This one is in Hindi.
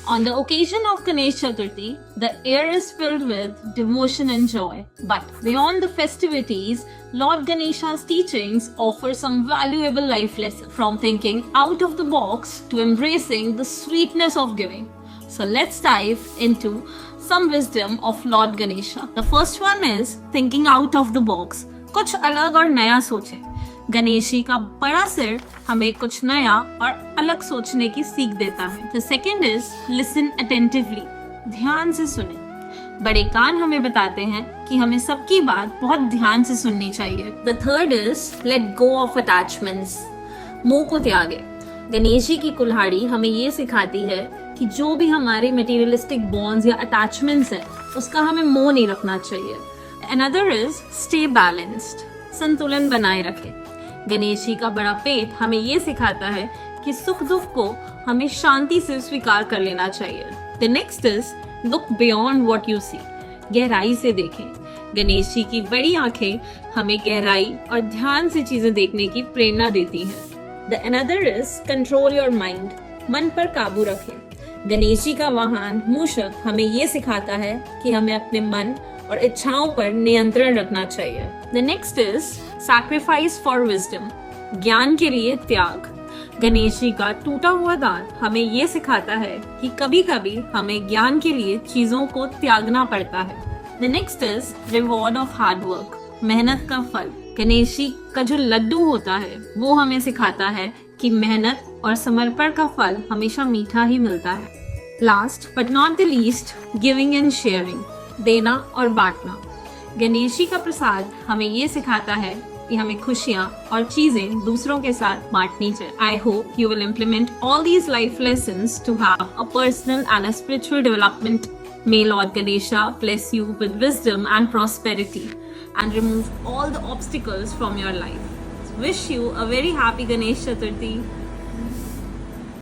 On the occasion of Ganesh Chaturthi, the air is filled with devotion and joy. But beyond the festivities, Lord Ganesha's teachings offer some valuable life lessons, from thinking out of the box to embracing the sweetness of giving. So let's dive into some wisdom of Lord Ganesha. The first one is thinking out of the box. कुछ अलग और नया सोचें. गणेश जी का बड़ा सिर हमें कुछ नया और अलग सोचने की सीख देता है. The second is listen attentively. ध्यान से सुने. बड़े कान हमें बताते हैं कि हमें सबकी बात बहुत ध्यान से सुननी चाहिए. The third is let go of attachments. मोह को त्यागे. गणेश जी की कुल्हाड़ी हमें ये सिखाती है कि जो भी हमारे मटेरियलिस्टिक बॉन्ड्स या अटैचमेंट्स हैं, उसका हमें मोह नहीं रखना चाहिए. Another is stay balanced. संतुलन बनाए रखें. गणेश जी का बड़ा पेट हमें ये सिखाता है कि सुख दुख को हमें शांति से स्वीकार कर लेना चाहिए. The next is look beyond what you see. गहराई से देखें. गणेश जी की बड़ी आंखें हमें गहराई और ध्यान से चीजें देखने की प्रेरणा देती हैं. The another is control your mind. मन पर काबू रखें. गणेश जी का वाहन मूषक हमें ये सिखाता है कि हमें अपने मन और इच्छाओं पर नियंत्रण रखना चाहिए. The next is sacrifice for wisdom. ज्ञान के लिए त्याग. गणेश जी का टूटा हुआ दांत हमें ये सिखाता है कि कभी कभी हमें ज्ञान के लिए चीजों को त्यागना पड़ता है. The next is reward of hard work. मेहनत का फल. गणेश जी का जो लड्डू होता है वो हमें सिखाता है कि मेहनत और समर्पण का फल हमेशा मीठा ही मिलता है. Last but not the least, giving and sharing. देना और बांटना. गणेश जी का प्रसाद हमें ये सिखाता है कि हमें खुशियाँ और चीजें दूसरों के साथ बांटनी चाहिए. I hope you will implement all these life lessons to have a personal and a spiritual development. May Lord Ganesha bless you with wisdom and prosperity and remove all the obstacles from your life. Wish you a very happy Ganesh Chaturthi.